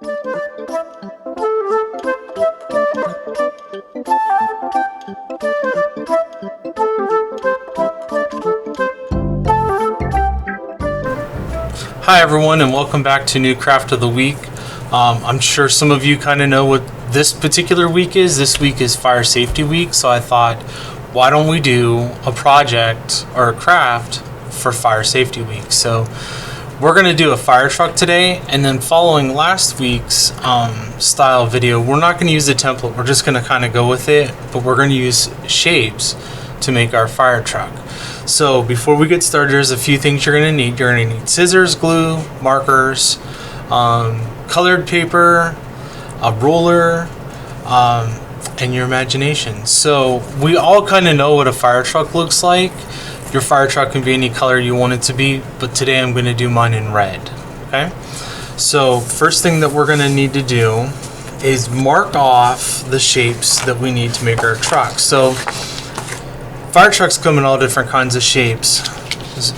Hi everyone, and welcome back to New Craft of the Week. I'm sure some of you kind of know what this particular week is. This week is Fire Safety Week, so I thought, why don't we do a project or a craft for Fire Safety Week? So we're going to do a fire truck today, and then following last week's style video, we're not going to use a template. We're just going to kind of go with it, but we're going to use shapes to make our fire truck. So before we get started, there's a few things you're going to need. You're going to need scissors, glue, markers, colored paper, a ruler, and your imagination. So we all kind of know what a fire truck looks like. Your fire truck can be any color you want it to be, but today I'm going to do mine in red. Okay? So first thing that we're going to need to do is mark off the shapes that we need to make our truck. So fire trucks come in all different kinds of shapes,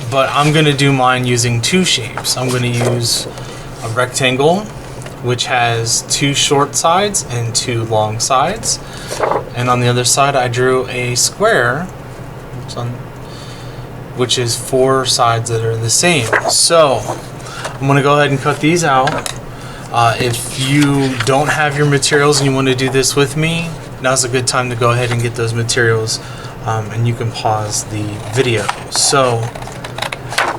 but I'm going to do mine using two shapes. I'm going to use a rectangle, which has two short sides and two long sides. And on the other side, I drew a square, which is four sides that are the same. So I'm going to go ahead and cut these out. If you don't have your materials and you want to do this with me, now's a good time to go ahead and get those materials. And you can pause the video. So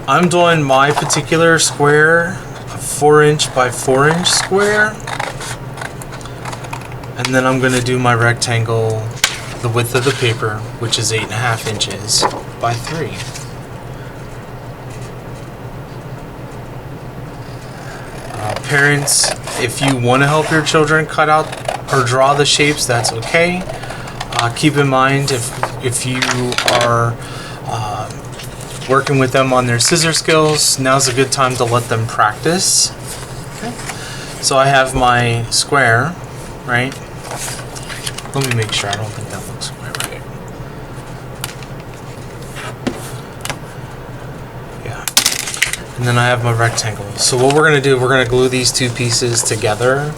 I'm doing my particular square, a 4" by 4" square, and then I'm going to do my rectangle, the width of the paper, which is 8.5 inches by 3. Parents, if you want to help your children cut out or draw the shapes, that's okay. Keep in mind, if you are working with them on their scissor skills, now's a good time to let them practice. Okay. So I have my square, right? Let me make sure. I don't think that looks quite right. Yeah. And then I have my rectangle. So what we're going to do, we're going to glue these two pieces together.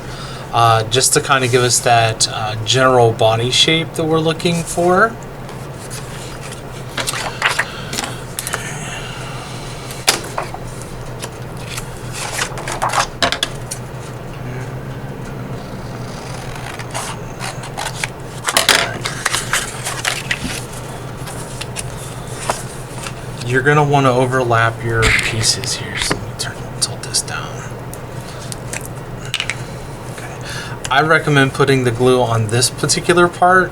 Just to kind of give us that general body shape that we're looking for. You're going to want to overlap your pieces here. So let me tilt this down. I recommend putting the glue on this particular part.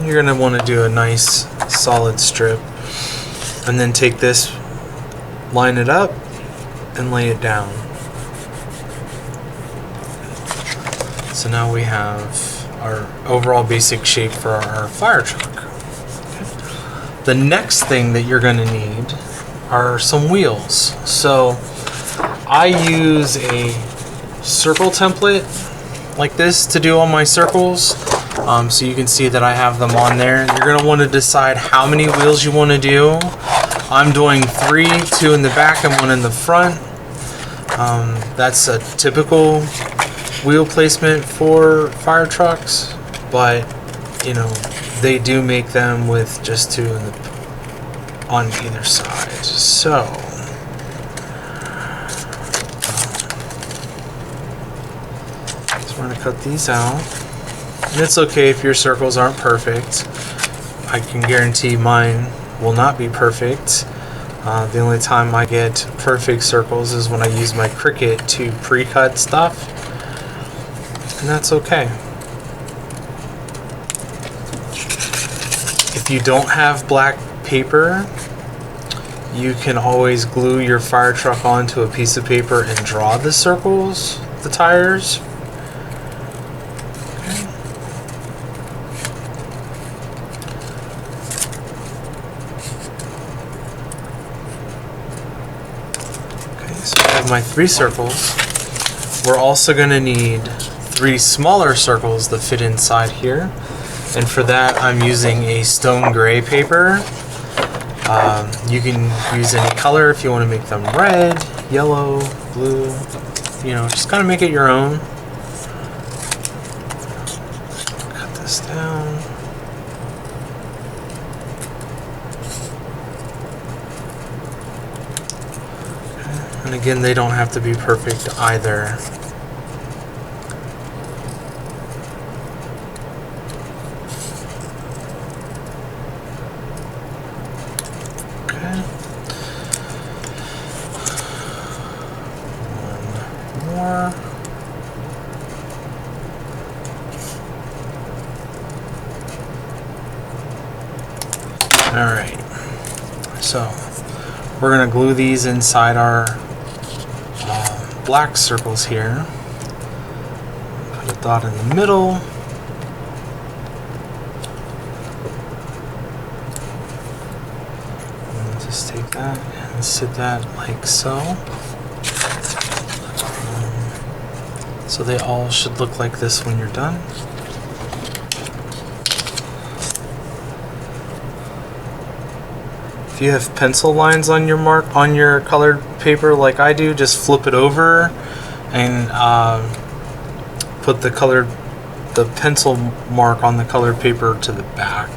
You're going to want to do a nice solid strip, and then take this, line it up, and lay it down. So now we have our overall basic shape for our fire truck. The next thing that you're going to need are some wheels. So I use a circle template like this to do all my circles. So you can see that I have them on there. You're going to want to decide how many wheels you want to do. I'm doing 3, 2 in the back and 1 in the front. That's a typical wheel placement for fire trucks, but you know, they do make them with just 2 on either side. So we're going to cut these out. And it's okay if your circles aren't perfect. I can guarantee mine will not be perfect. The only time I get perfect circles is when I use my Cricut to pre-cut stuff. And that's okay. If you don't have black paper, you can always glue your fire truck onto a piece of paper and draw the circles, the tires. Okay. Okay, so I have my 3 circles. We're also going to need 3 smaller circles that fit inside here. And for that, I'm using a stone gray paper. You can use any color if you want to make them red, yellow, blue, you know, just kind of make it your own. Cut this down. And again, they don't have to be perfect either. Okay. One more. All right. So we're gonna glue these inside our black circles here. Put a dot in the middle. And just take that and sit that like so. So they all should look like this when you're done. If you have pencil lines on your colored paper like I do, just flip it over and put the pencil mark on the colored paper to the back.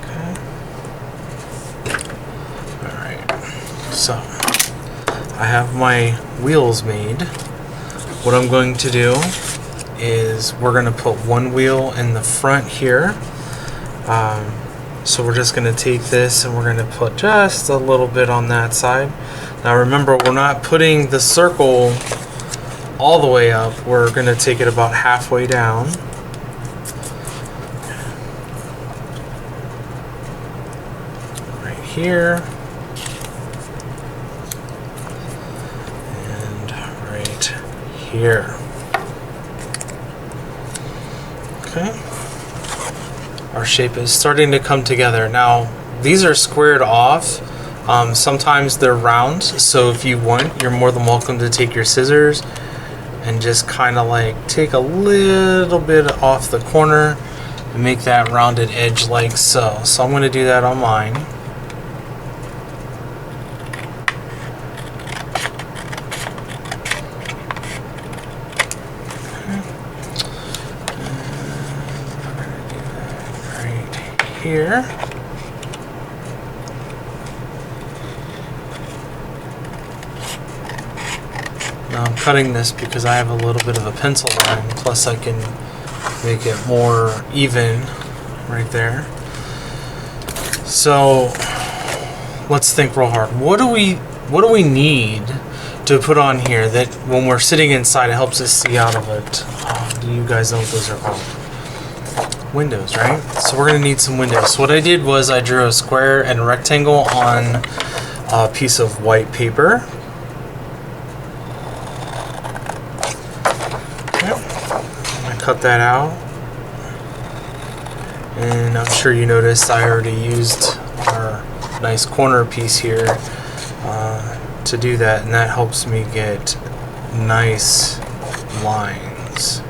Okay. Alright. So I have my wheels made. What I'm going to do is we're going to put one wheel in the front here. So we're just going to take this and we're going to put just a little bit on that side. Now remember, we're not putting the circle all the way up. We're going to take it about halfway down. Right here. And right here. Okay. Our shape is starting to come together. Now, these are squared off. Sometimes they're round, so if you want, you're more than welcome to take your scissors and just kind of like take a little bit off the corner and make that rounded edge like so. So I'm going to do that on mine. Here. Now I'm cutting this because I have a little bit of a pencil line, plus I can make it more even right there. So let's think real hard. What do we need to put on here that when we're sitting inside it helps us see out of it? Do you guys know what those are called? Windows, right? So we're going to need some windows. So what I did was I drew a square and a rectangle on a piece of white paper. Okay. I cut that out. And I'm sure you noticed I already used our nice corner piece here to do that, and that helps me get nice lines.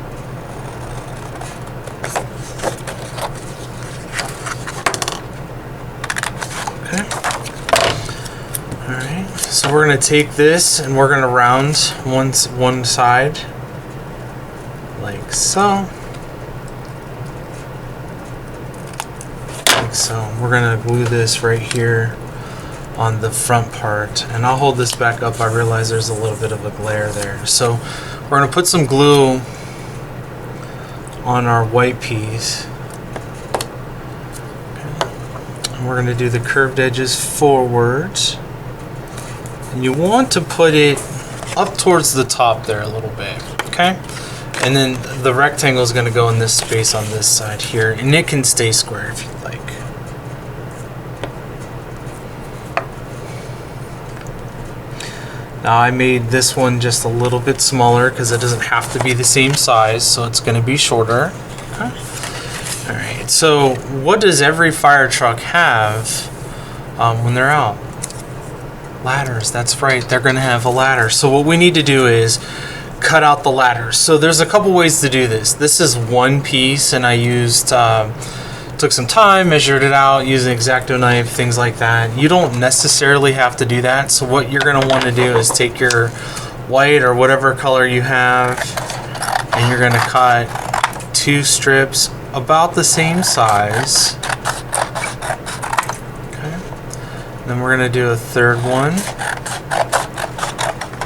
So we're going to take this and we're going to round one side like so. Like so. We're going to glue this right here on the front part. And I'll hold this back up. I realize there's a little bit of a glare there. So we're going to put some glue on our white piece. Okay. And we're going to do the curved edges forwards. And you want to put it up towards the top there a little bit, okay? And then the rectangle is going to go in this space on this side here, and it can stay square if you'd like. Now I made this one just a little bit smaller because it doesn't have to be the same size, so it's going to be shorter. Okay. All right, so what does every fire truck have when they're out? Ladders, that's right, they're going to have a ladder. So what we need to do is cut out the ladders. So there's a couple ways to do this. This is one piece, and I used took some time, measured it out, used an X-Acto knife, things like that. You don't necessarily have to do that. So what you're going to want to do is take your white or whatever color you have, and you're going to cut 2 strips about the same size. Okay. Then we're going to do a third one.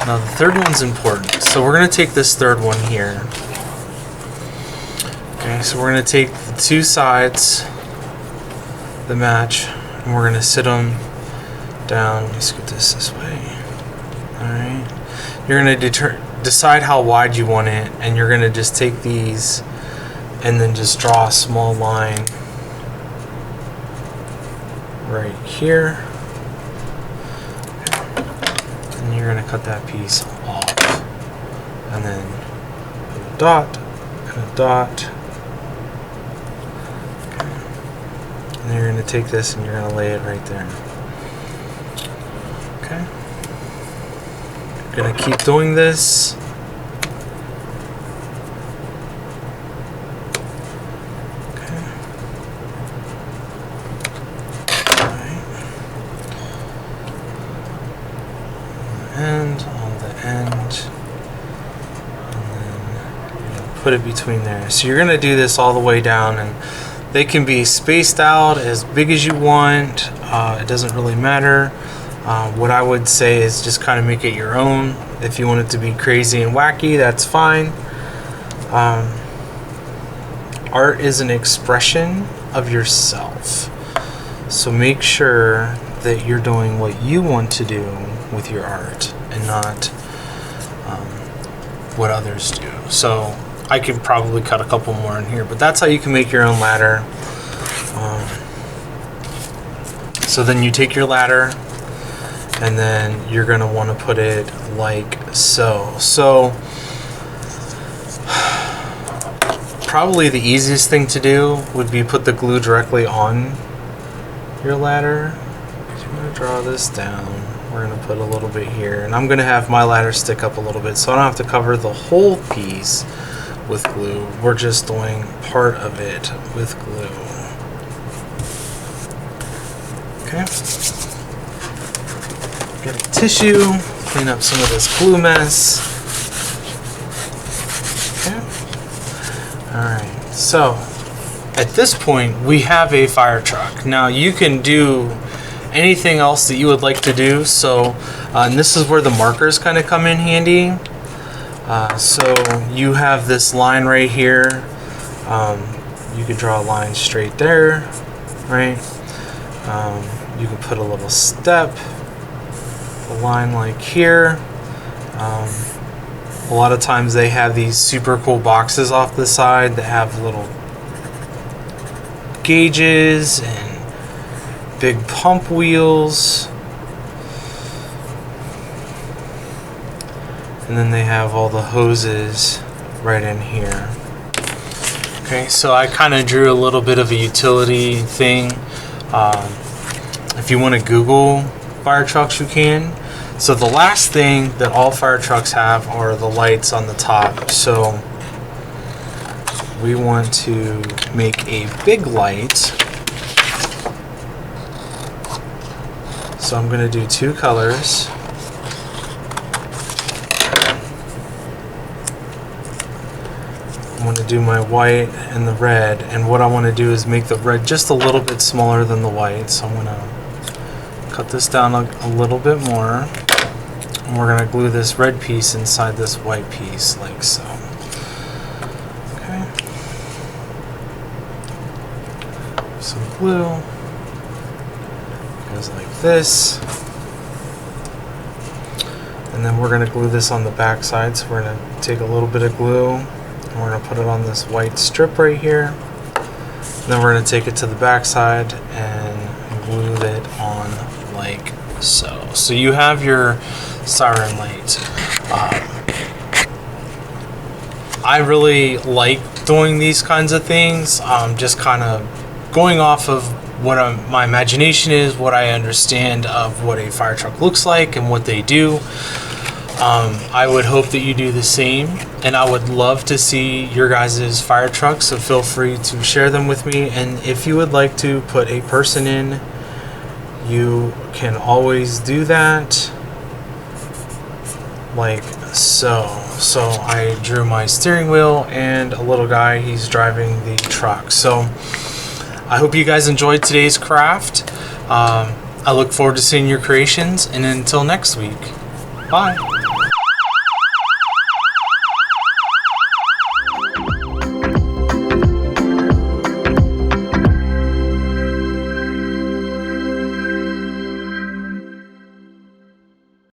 Now the third one's important. So we're going to take this third one here. Okay, so we're going to take the 2 sides that match, and we're going to sit them down. Let me scoot this way. Alright. You're going to decide how wide you want it, and you're going to just take these and then just draw a small line right here. And you're going to cut that piece off. And then put a dot and a dot. And you're going to take this and you're going to lay it right there. Okay. You're going to keep doing this. Okay. Alright. On the end. And then you're going to put it between there. So you're going to do this all the way down, and they can be spaced out as big as you want. It doesn't really matter. What I would say is just kind of make it your own. If you want it to be crazy and wacky, that's fine. Art is an expression of yourself. So make sure that you're doing what you want to do with your art and not what others do. So I could probably cut a couple more in here, but that's how you can make your own ladder. So then you take your ladder, and then you're going to want to put it like so. So probably the easiest thing to do would be put the glue directly on your ladder. So I'm going to draw this down. We're going to put a little bit here, and I'm going to have my ladder stick up a little bit so I don't have to cover the whole piece with glue. We're just doing part of it with glue. Okay. Get a tissue, clean up some of this glue mess. Okay. Alright, so at this point we have a fire truck. Now you can do anything else that you would like to do. So, and this is where the markers kind of come in handy. So you have this line right here. You could draw a line straight there, right? You can put a little step, a line like here. A lot of times they have these super cool boxes off the side that have little gauges and big pump wheels. And then they have all the hoses right in here. Okay, so I kind of drew a little bit of a utility thing. If you want to Google fire trucks, you can. So the last thing that all fire trucks have are the lights on the top. So we want to make a big light. So I'm going to do 2 colors. I'm going to do my white and the red, and what I want to do is make the red just a little bit smaller than the white. So I'm going to cut this down a little bit more, and we're going to glue this red piece inside this white piece like so. Okay. Some glue goes like this, and then we're going to glue this on the back side. So we're going to take a little bit of glue and we're going to put it on this white strip right here, and then we're going to take it to the back side and glue it on like so. So you have your siren light. I really like doing these kinds of things, just kind of going off of what my imagination is, what I understand of what a fire truck looks like and what they do. I would hope that you do the same, and I would love to see your guys' fire trucks, so feel free to share them with me. And if you would like to put a person in, you can always do that, like so. So I drew my steering wheel and a little guy, he's driving the truck. So I hope you guys enjoyed today's craft. I look forward to seeing your creations, and until next week, bye.